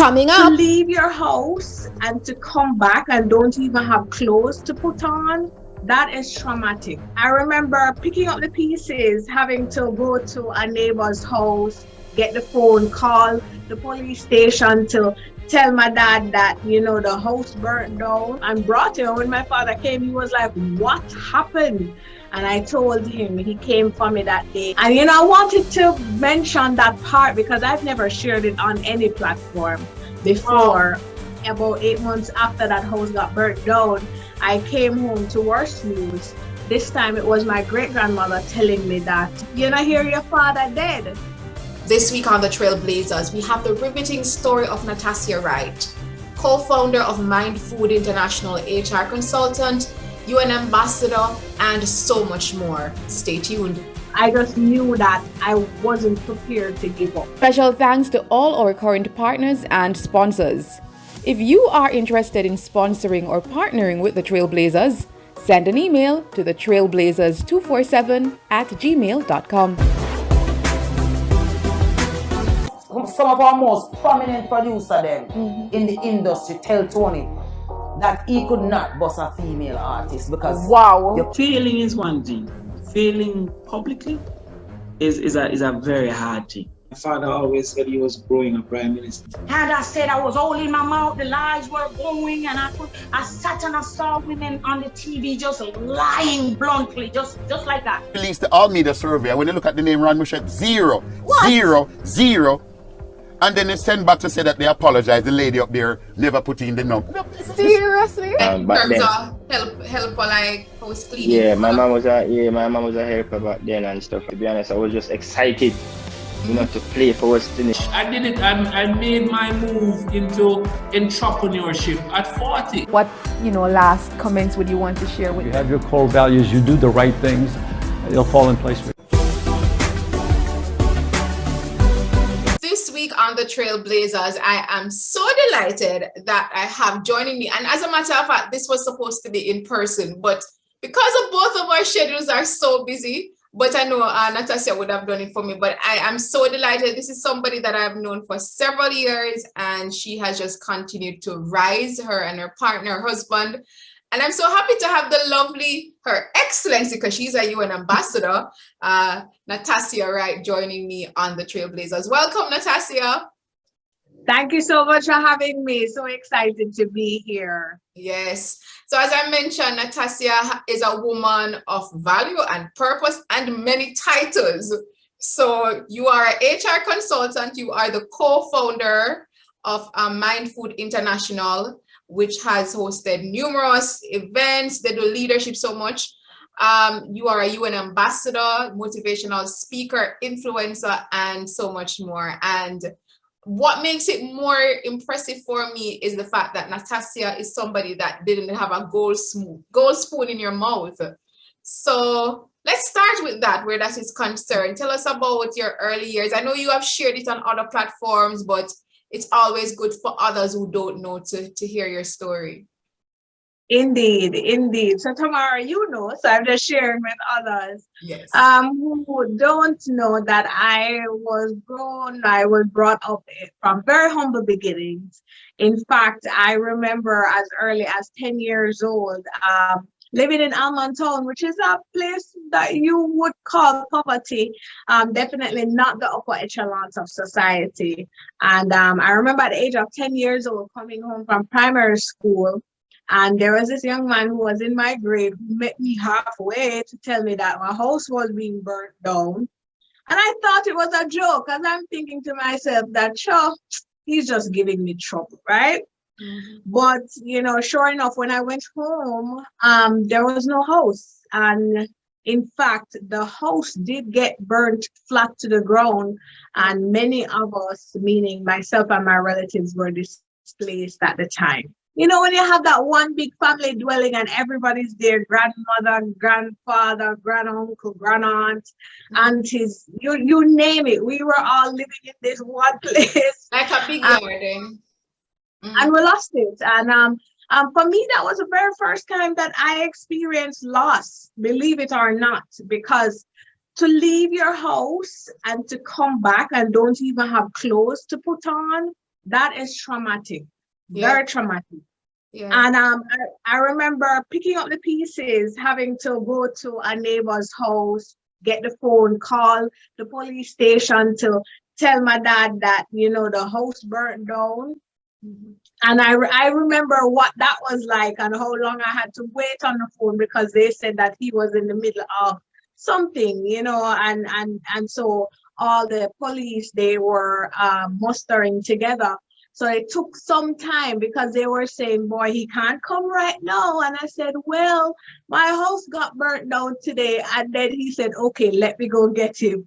Coming To up, leave your house and to come back and don't even have clothes to put on, that is traumatic. I remember picking up the pieces, having to go to a neighbor's house, get the phone, call the police station to tell my dad that, the house burnt down, and brought him. When my father came, he was like, what happened? And I told him. He came for me that day. And, I wanted to mention that part because I've never shared it on any platform before. About 8 months after that house got burnt down, I came home to worse news. This time it was my great-grandmother telling me that, hear your father dead. this week on the TrailBlazers, we have the riveting story of Natassia Wright, co-founder of Mind Food International, HR consultant, UN ambassador, and so much more. Stay tuned. I just knew that I wasn't prepared to give up. Special thanks to all our current partners and sponsors. If you are interested in sponsoring or partnering with the TrailBlazers, send an email to the trailblazers247@gmail.com. Some of our most prominent producer them in the industry tell Tony that he could not bust a female artist because Failing is one thing. Failing publicly is a very hard thing. My father always said he was growing a prime minister. Had I said I was all in my mouth, the lies were going, and I sat and I saw women on the TV just lying bluntly, just like that. Released the all media survey, and when you look at the name Ron Mushet, 0, 0. And then they send back to say that they apologize. The lady up there never put in the number. Seriously? In terms of help like house cleaning. Yeah, my mom was a helper back then and stuff. To be honest, I was just excited, to play for West Indies. I did it. I made my move into entrepreneurship at 40. What, last comments would you want to share with You have your core values, you do the right things, it'll fall in place for you. This week on the TrailBlazers, I am so delighted that I have joining me. And as a matter of fact, this was supposed to be in person, but because of both of our schedules are so busy, but I know Natassia would have done it for me, but I am so delighted. This is somebody that I've known for several years, and she has just continued to rise, her and her partner, her husband. And I'm so happy to have the lovely, Her Excellency, because she's a UN ambassador, Natassia Wright, joining me on the TrailBlazers. Welcome, Natassia. Thank you so much for having me. So excited to be here. Yes. So as I mentioned, Natassia is a woman of value and purpose and many titles. So you are an HR consultant. You are the co-founder of Mind Food International, which has hosted numerous events. They do leadership so much. You are a UN ambassador, motivational speaker, influencer, and so much more. And what makes it more impressive for me is the fact that Natassia is somebody that didn't have a gold spoon in your mouth. So let's start with that, where that is concerned. Tell us about your early years. I know you have shared it on other platforms, but it's always good for others who don't know to hear your story. Indeed. So Tamara, so I'm just sharing with others. Yes. Who don't know that I was brought up from very humble beginnings. In fact, I remember as early as 10 years old, living in Almontown, which is a place that you would call poverty, definitely not the upper echelons of society. And I remember at the age of 10 years old coming home from primary school, and there was this young man who was in my grade who met me halfway to tell me that my house was being burnt down. And I thought it was a joke, because I'm thinking to myself that, sure, he's just giving me trouble, right? Mm-hmm. But, sure enough, when I went home, there was no house. And in fact, the house did get burnt flat to the ground. And many of us, meaning myself and my relatives, were displaced at the time. When you have that one big family dwelling and everybody's there, grandmother, grandfather, granduncle, grandaunt, aunties, you name it. We were all living in this one place. Like a big garden. And we lost it. And for me, that was the very first time that I experienced loss, believe it or not, because to leave your house and to come back and don't even have clothes to put on, that is traumatic, Yeah. very traumatic. Yeah. And I remember picking up the pieces, having to go to a neighbor's house, get the phone, call the police station to tell my dad that, you know, the house burnt down. And I remember what that was like and how long I had to wait on the phone because they said that he was in the middle of something, you know, and so all the police, they were mustering together. So it took some time because they were saying, boy, he can't come right now. And I said, well, my house got burnt down today. And then he said, okay, let me go get him.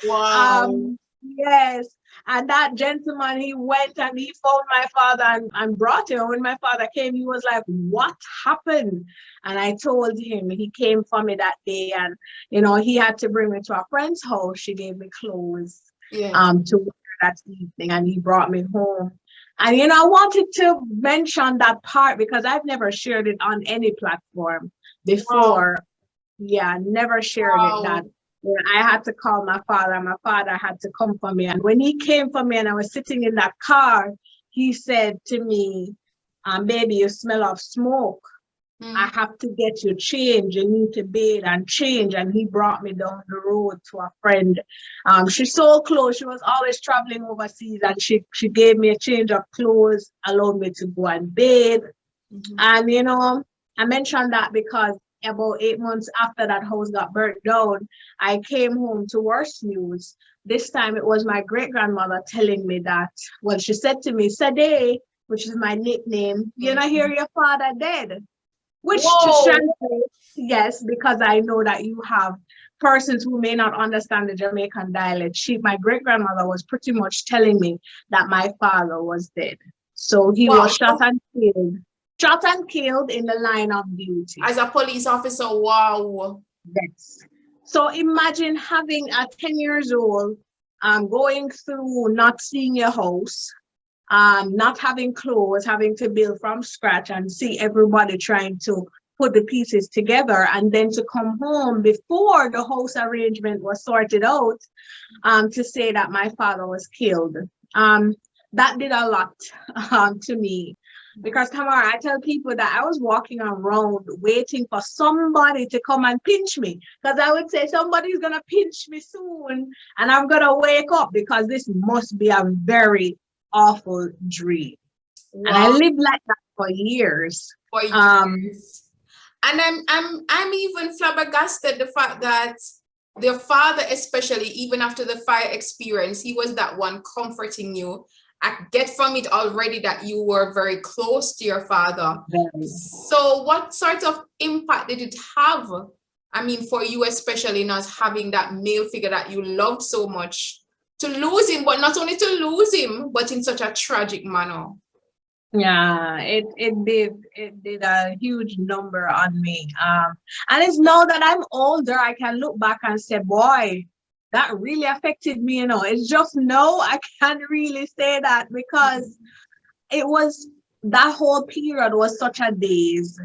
Wow. Yes. And that gentleman, he went and he found my father and brought him. When my father came, he was like, what happened? And I told him. He came for me that day, and, you know, he had to bring me to a friend's house. She gave me clothes to wear that evening, and he brought me home. And, you know, I wanted to mention that part because I've never shared it on any platform before. Wow. Yeah, never shared it. That I had to call my father. My father had to come for me. And when he came for me and I was sitting in that car, he said to me, baby, you smell of smoke. I have to get you changed. You need to bathe and change. And he brought me down the road to a friend. She's so close. She was always traveling overseas, and she gave me a change of clothes, allowed me to go and bathe. And, you know, I mentioned that because about 8 months after that house got burnt down, I came home to worse news. This time it was my great-grandmother telling me that, well, she said to me, Sade, which is my nickname, you know, hear your father dead. Which to translate, yes, because I know that you have persons who may not understand the Jamaican dialect. My great-grandmother was pretty much telling me that my father was dead. So he was shot and killed in the line of duty. As a police officer, wow. Yes. So imagine having a 10 years old, going through not seeing your house, not having clothes, having to build from scratch and see everybody trying to put the pieces together, and then to come home before the house arrangement was sorted out, to say that my father was killed. That did a lot to me. Because, Tamara, I tell people that I was walking around waiting for somebody to come and pinch me. Because I would say, somebody's going to pinch me soon. And I'm going to wake up because this must be a very awful dream. Wow. And I lived like that for years. And I'm even flabbergasted the fact that their father, especially even after the fire experience, he was that one comforting you. I get from it already that you were very close to your father. Very. So what sort of impact did it have? I mean, for you, especially not having that male figure that you loved so much, to lose him, but not only to lose him, but in such a tragic manner. Yeah, it did a huge number on me. And it's now that I'm older, I can look back and say, boy, that really affected me, you know. It's just no, I can't really say that because it was, that whole period was such a daze.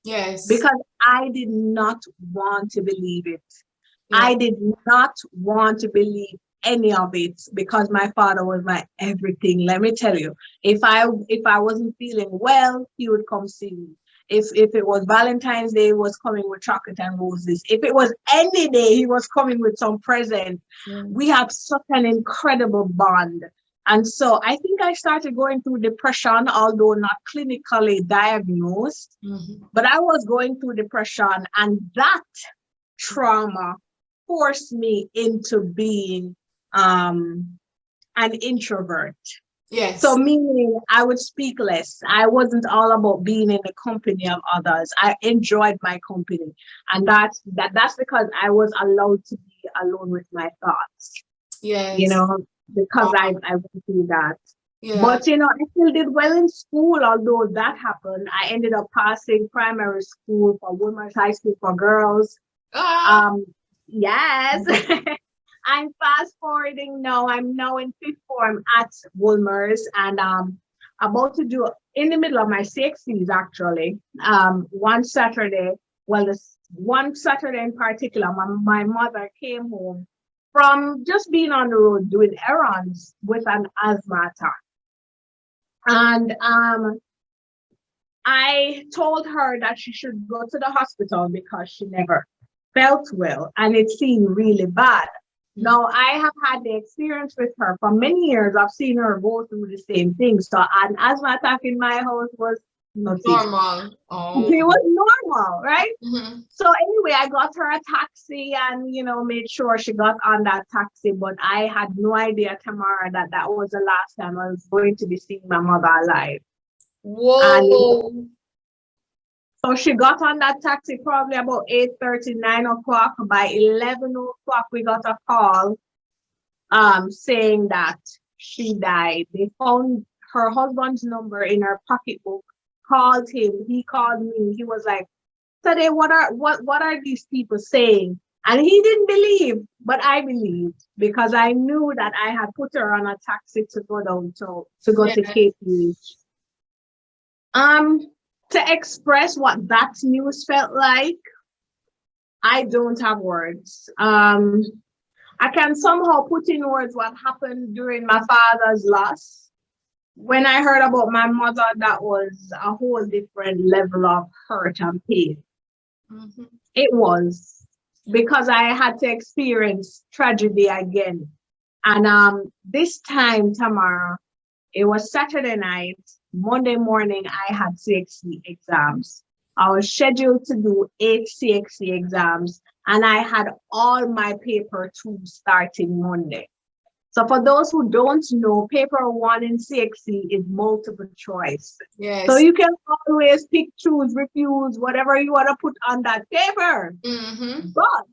Yes. Because I did not want to believe it. Yeah. I did not want to believe any of it because my father was my everything. Let me tell you, if I wasn't feeling well, he would come see me. If it was Valentine's Day, he was coming with chocolate and roses. If it was any day, he was coming with some present. We have such an incredible bond. And so I think I started going through depression, although not clinically diagnosed, but I was going through depression, and that trauma forced me into being an introvert. Yes. So meaning I would speak less. I wasn't all about being in the company of others. I enjoyed my company. And that's because I was allowed to be alone with my thoughts. Yes. You know, because I went through that. Yeah. But, you know, I still did well in school, although that happened. I ended up passing primary school for women's high school for girls. Yes. I'm fast forwarding now. I'm now in 5th form at Wolmer's, and about to do in the middle of my 60s actually. One Saturday in particular, my mother came home from just being on the road doing errands with an asthma attack. And I told her that she should go to the hospital because she never felt well and it seemed really bad. Now, I have had the experience with her for many years. I've seen her go through the same thing. So an asthma attack in my house was nothing. Normal. Oh. It was normal, right? Mm-hmm. So anyway, I got her a taxi and, you know, made sure she got on that taxi. But I had no idea, Tamara, that that was the last time I was going to be seeing my mother alive. Whoa. And so she got on that taxi probably about 8:30, 9 o'clock. By 11 o'clock, we got a call saying that she died. They found her husband's number in her pocketbook, called him, he called me. He was like, "Today, what are these people saying?" And he didn't believe, but I believed because I knew that I had put her on a taxi to go down to KPH. To express what that news felt like, I don't have words. I can somehow put in words what happened during my father's loss. When I heard about my mother, that was a whole different level of hurt and pain. Mm-hmm. It was, because I had to experience tragedy again. And this time, Tamara, it was Saturday night. Monday morning, I had CXC exams. I was scheduled to do 8 CXC exams, and I had all my paper 2 starting Monday. So for those who don't know, paper 1 in CXC is multiple choice. Yes. So you can always pick, choose, refuse, whatever you want to put on that paper. Mm-hmm. But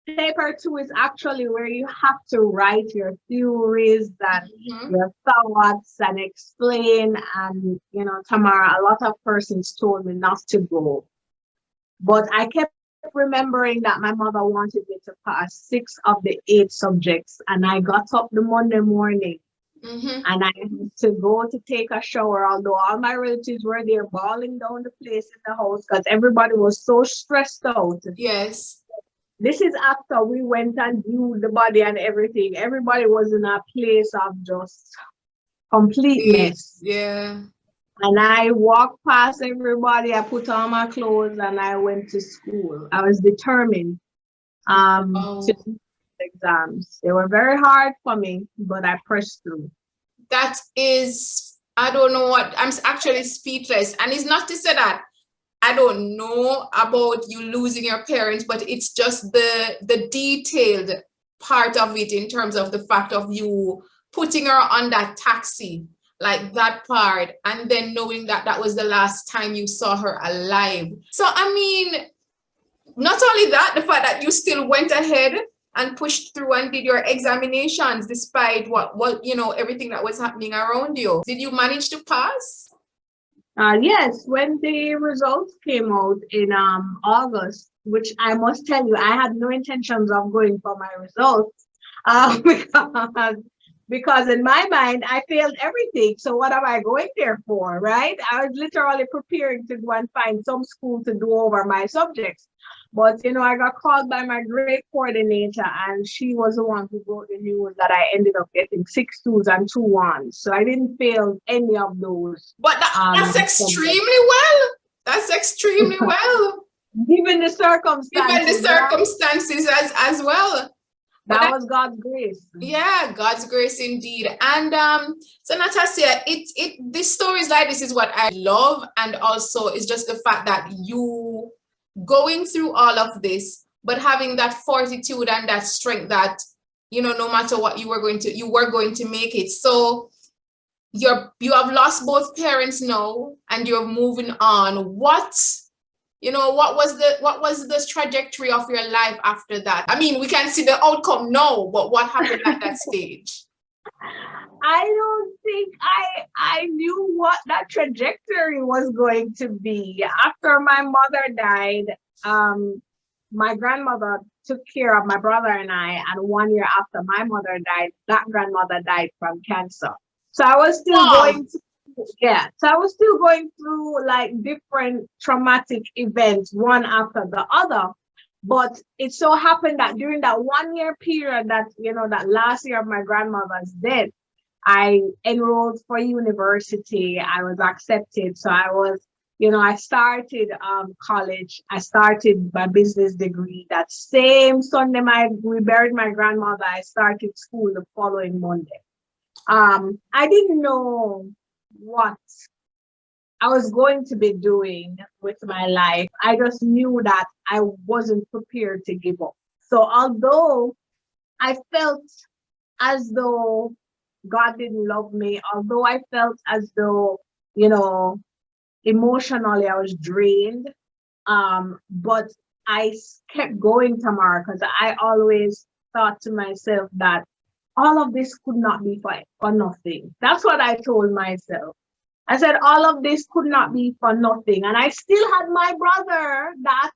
paper 2 is actually where you have to write your theories and your thoughts and explain. And, you know, Tamara, a lot of persons told me not to go. But I kept remembering that my mother wanted me to pass 6 of the 8 subjects. And I got up the Monday morning and I had to go to take a shower, although all my relatives were there bawling down the place in the house because everybody was so stressed out. Yes. This is after we went and viewed the body and everything. Everybody was in a place of just complete mess. Yeah. And I walked past everybody. I put on my clothes and I went to school. I was determined to do exams. They were very hard for me, but I pressed through. That is, I don't know what, I'm actually speechless. And it's not to say that I don't know about you losing your parents, but it's just the detailed part of it in terms of the fact of you putting her on that taxi, like that part, and then knowing that that was the last time you saw her alive. So, I mean, not only that, the fact that you still went ahead and pushed through and did your examinations despite what you know, everything that was happening around you. Did you manage to pass? Yes, when the results came out in August, which I must tell you, I had no intentions of going for my results because in my mind, I failed everything. So what am I going there for, right? I was literally preparing to go and find some school to do over my subjects. But, you know, I got called by my grade coordinator, and she was the one who wrote the news that I ended up getting 6 2s and 2 1s. So I didn't fail any of those. But that's extremely well. That's extremely well. Given the circumstances. Given the circumstances as well. That was God's grace. Yeah, God's grace indeed. And so Natassia, this stories like this is what I love, and also it's just the fact that you going through all of this, but having that fortitude and that strength that, you know, no matter what you were going to make it. So you have lost both parents now and you're moving on. What was the trajectory of your life after that? I mean, we can see the outcome now, but what happened at that stage? I don't think I knew what that trajectory was going to be. After my mother died, my grandmother took care of my brother and I, and 1 year after my mother died, that grandmother died from cancer. So I was still going through like different traumatic events, one after the other. But it so happened that during that 1 year period, that, you know, that last year of my grandmother's death, I enrolled for university. I was accepted. So I was, I started college. I started my business degree. That same Sunday we buried my grandmother. I started school the following Monday. I didn't know what I was going to be doing with my life. I just knew that I wasn't prepared to give up. So although I felt as though God didn't love me, although I felt as though, emotionally I was drained, but I kept going, Tamara, because I always thought to myself that all of this could not be for nothing. That's what I told myself. I said, all of this could not be for nothing. And I still had my brother that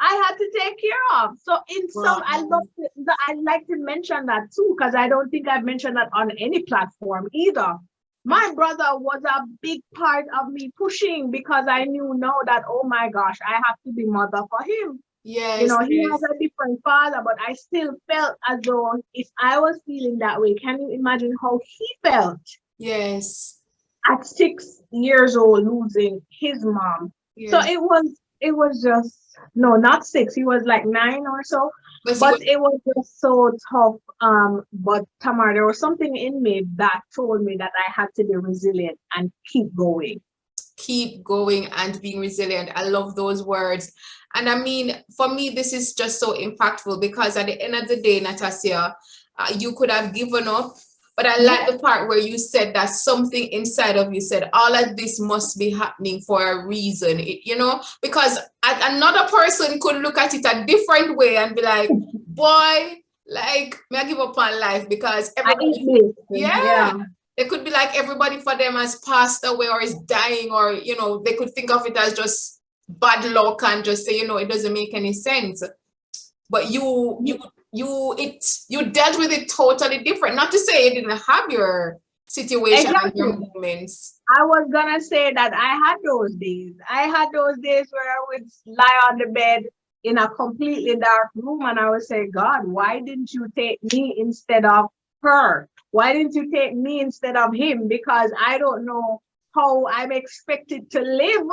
I had to take care of. So I'd like to mention that too, because I don't think I've mentioned that on any platform either. My brother was a big part of me pushing, because I knew now that, oh my gosh, I have to be mother for him. Yes, he yes. has a different father, but I still felt as though if I was feeling that way, can you imagine how he felt? Yes. At 6 years old, losing his mom. Yes. So it was just, no, not 6. He was like 9 or so. But it was just so tough. But Tamara, there was something in me that told me that I had to be resilient and keep going. Keep going and being resilient. I love those words. And I mean, for me, this is just so impactful, because at the end of the day, Natassia, you could have given up. But I like the part where you said that something inside of you said, all of this must be happening for a reason, because another person could look at it a different way and be like, boy, like, may I give up on life because everybody, it could be like everybody for them has passed away or is dying, or, they could think of it as just bad luck and just say, it doesn't make any sense. But you dealt with it totally different. Not to say you didn't have your situation and your moments. I was gonna say that I had those days. I had those days where I would lie on the bed in a completely dark room and I would say, God, why didn't you take me instead of her? Why didn't you take me instead of him? Because I don't know how I'm expected to live.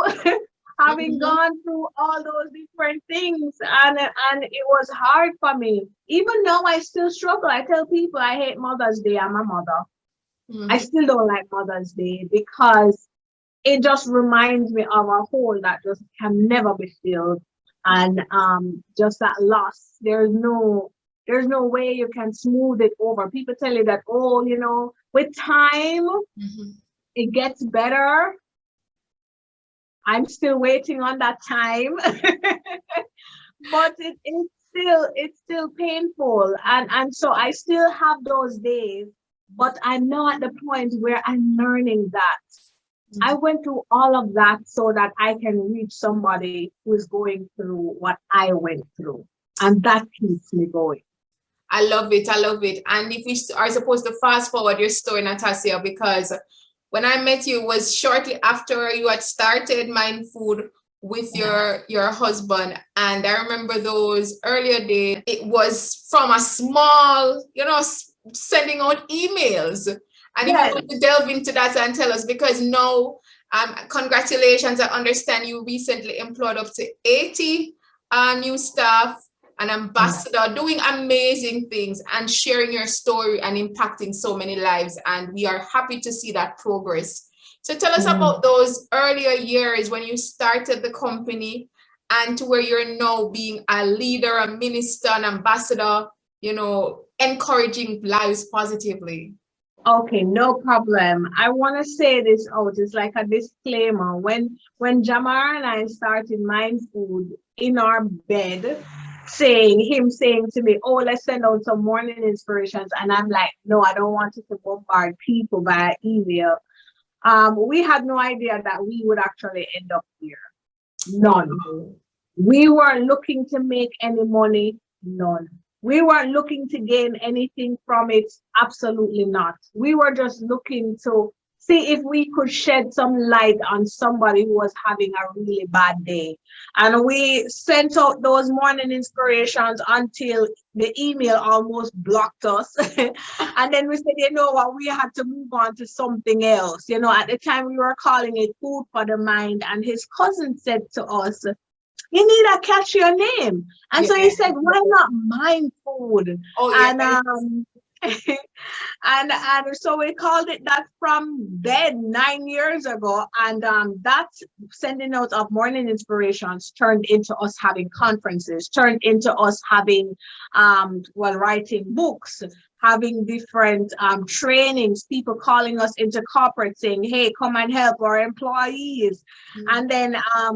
Having gone through all those different things, and it was hard for me. Even now, I still struggle. I tell people I hate Mother's Day. I'm a mother. I still don't like Mother's Day because it just reminds me of a hole that just can never be filled, and just that loss. There's no way you can smooth it over. People tell you that, with time, it gets better. I'm still waiting on that time, but it's still painful, and so I still have those days, but I'm now at the point where I'm learning that I went through all of that so that I can reach somebody who is going through what I went through, and that keeps me going. I love it. And if we are supposed to fast forward your story, Natassia, because when I met you, it was shortly after you had started Mind Food with your husband. And I remember those earlier days, it was from a small, sending out emails. And if you want to delve into that and tell us, because now, congratulations, I understand you recently employed up to 80 new staff, an ambassador, doing amazing things and sharing your story and impacting so many lives. And we are happy to see that progress. So tell us about those earlier years when you started the company and to where you're now being a leader, a minister, an ambassador, encouraging lives positively. Okay, no problem. I want to say this out. It's like a disclaimer. When Jamar and I started Mind Food in our bed, saying to me, oh, let's send out some morning inspirations. And I'm like, no, I don't want you to bombard people by email. We had no idea that we would actually end up here. None. We weren't looking to make any money. None. We weren't looking to gain anything from it. Absolutely not. We were just looking to see if we could shed some light on somebody who was having a really bad day. And we sent out those morning inspirations until the email almost blocked us. And then we said, you know what, we had to move on to something else. You know, at the time we were calling it Food for the Mind. And his cousin said to us, you need to catch your name. And so he said, why not mind food? Oh, yeah. And so we called it that from then 9 years ago. And that sending out of morning inspirations turned into us having conferences, turned into us having, writing books, having different trainings, people calling us into corporate saying, hey, come and help our employees. And then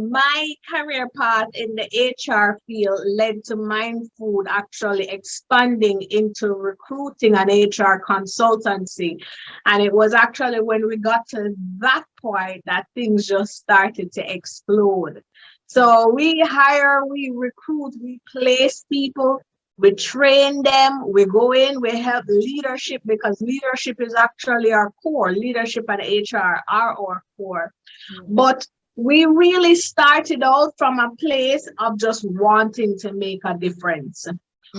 my career path in the HR field led to Mind Food actually expanding into recruiting and HR consultancy. And it was actually when we got to that point that things just started to explode. So we hire, we recruit, we place people, we train them, we go in, we help leadership, because leadership is actually our core. Leadership and HR are our core. But we really started out from a place of just wanting to make a difference.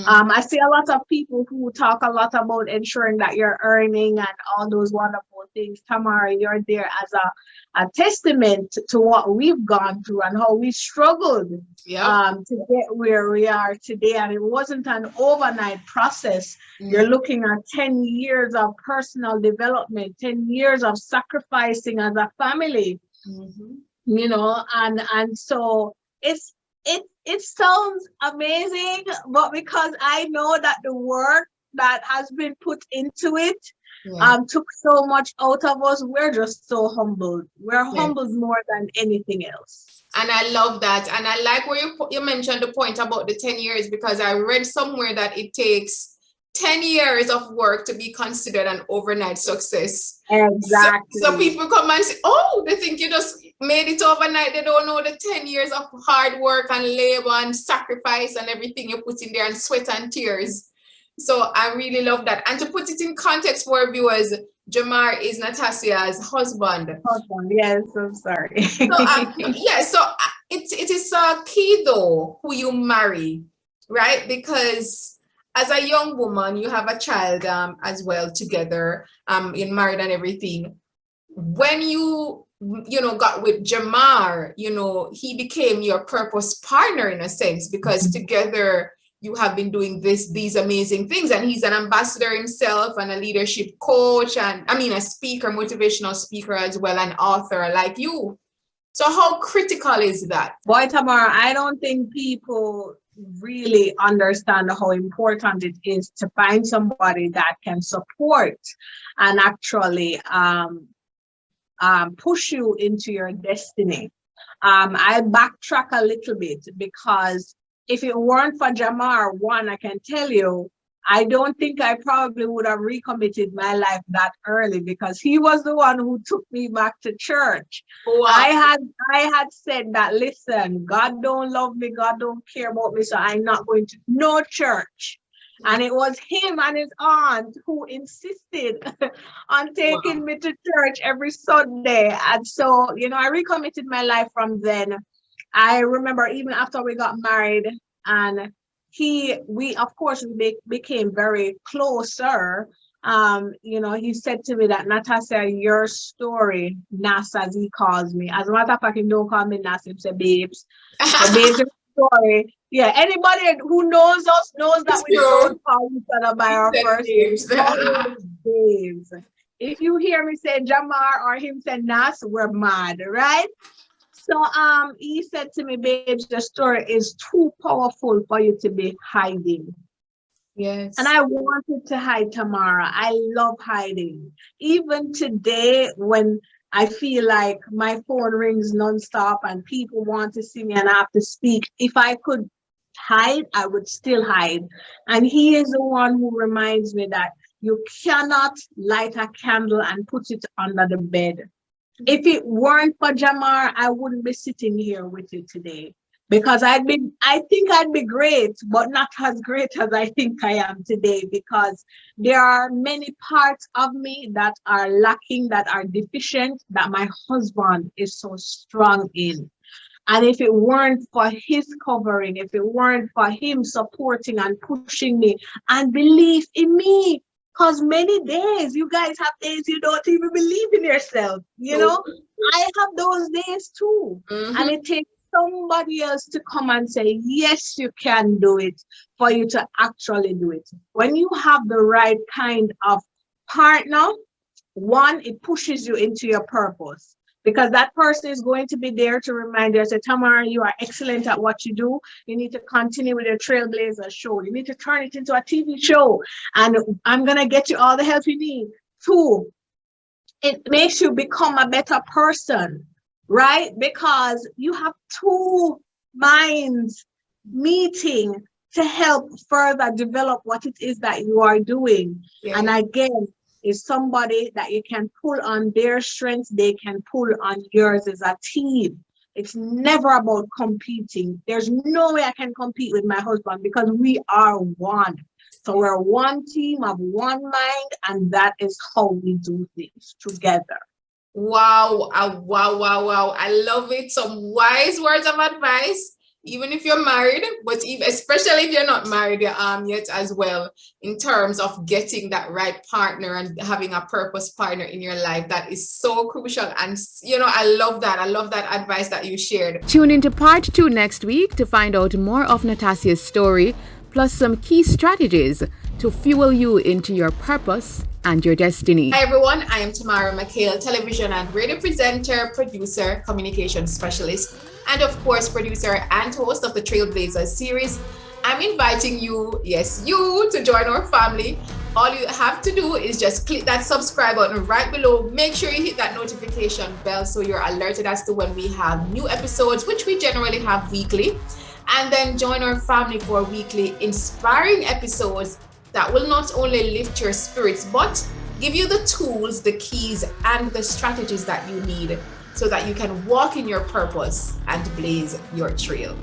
I see a lot of people who talk a lot about ensuring that you're earning and all those wonderful things. Tamara, you're there as a testament to what we've gone through and how we struggled to get where we are today. And it wasn't an overnight process. You're looking at 10 years of personal development, 10 years of sacrificing as a family, you know, and so it sounds amazing, but because I know that the work that has been put into it took so much out of us, we're just so humbled. We're humbled more than anything else. And I love that. And I like where you mentioned the point about the 10 years, because I read somewhere that it takes 10 years of work to be considered an overnight success. Exactly. So people come and say, oh, they think you just made it overnight. They don't know the 10 years of hard work and labor and sacrifice and everything you put in there, and sweat and tears. So I really love that. And to put it in context for our viewers, Jamar is Natassia's husband. Yes, I'm sorry. So, it is key though who you marry, right? Because as a young woman, you have a child as well together, you're married and everything. When you got with Jamar, he became your purpose partner in a sense, because together you have been doing these amazing things, and he's an ambassador himself and a leadership coach, and a speaker, motivational speaker as well, an author like you. So how critical is that? Boy, Tamara, I don't think people really understand how important it is to find somebody that can support and actually push you into your destiny. I'll backtrack a little bit, because if it weren't for Jamar, one, I can tell you, I don't think I probably would have recommitted my life that early, because he was the one who took me back to church. Wow. I had said that, listen, God don't love me, God don't care about me, so I'm not going to no church. And it was him and his aunt who insisted on taking me to church every Sunday. And so, I recommitted my life from then. I remember even after we got married, and we became very closer. He said to me that, Natassia, your story, Nas, as he calls me. As a matter of fact, he don't call me Nas, he said babes. So babes, story. Yeah, anybody who knows us knows that we don't call each other by our first names. Babes. If you hear me say Jamar or him say Nas, we're mad, right? So he said to me, babes, the story is too powerful for you to be hiding. Yes. And I wanted to hide, Tamara. I love hiding. Even today, when I feel like my phone rings nonstop and people want to see me and I have to speak, if I could hide, I would still hide. And he is the one who reminds me that you cannot light a candle and put it under the bed. If it weren't for Jamar, I wouldn't be sitting here with you today. because I think I'd be great, but not as great as I think I am today, because there are many parts of me that are lacking, that are deficient, that my husband is so strong in. And if it weren't for his covering, if it weren't for him supporting and pushing me and belief in me, because many days, you guys have days you don't even believe in yourself, you know? I have those days too. And it takes somebody else to come and say, yes, you can do it, for you to actually do it. When you have the right kind of partner, one, it pushes you into your purpose, because that person is going to be there to remind you, say, Tamara, you are excellent at what you do. You need to continue with your TrailBlazers show. You need to turn it into a TV show, and I'm going to get you all the help you need. Two, it makes you become a better person, right? Because you have two minds meeting to help further develop what it is that you are doing. Yeah. And again, is somebody that you can pull on their strengths, they can pull on yours as a team. It's never about competing. There's no way I can compete with my husband, because we are one. So we're one team of one mind, and that is how we do things together. Wow, wow. I love it. Some wise words of advice, even if you're married, but especially if you're not married yet as well, in terms of getting that right partner and having a purpose partner in your life. That is so crucial. And, you know, I love that. I love that advice that you shared. Tune into part 2 next week to find out more of Natassia's story, plus some key strategies to fuel you into your purpose and your destiny. Hi everyone, I am Tamara McKayle, television and radio presenter, producer, communication specialist, and of course producer and host of the TrailBlazers series. I'm inviting you, yes, you, to join our family. All you have to do is just click that subscribe button right below. Make sure you hit that notification bell so you're alerted as to when we have new episodes, which we generally have weekly. And then join our family for weekly inspiring episodes that will not only lift your spirits, but give you the tools, the keys, and the strategies that you need so that you can walk in your purpose and blaze your trail.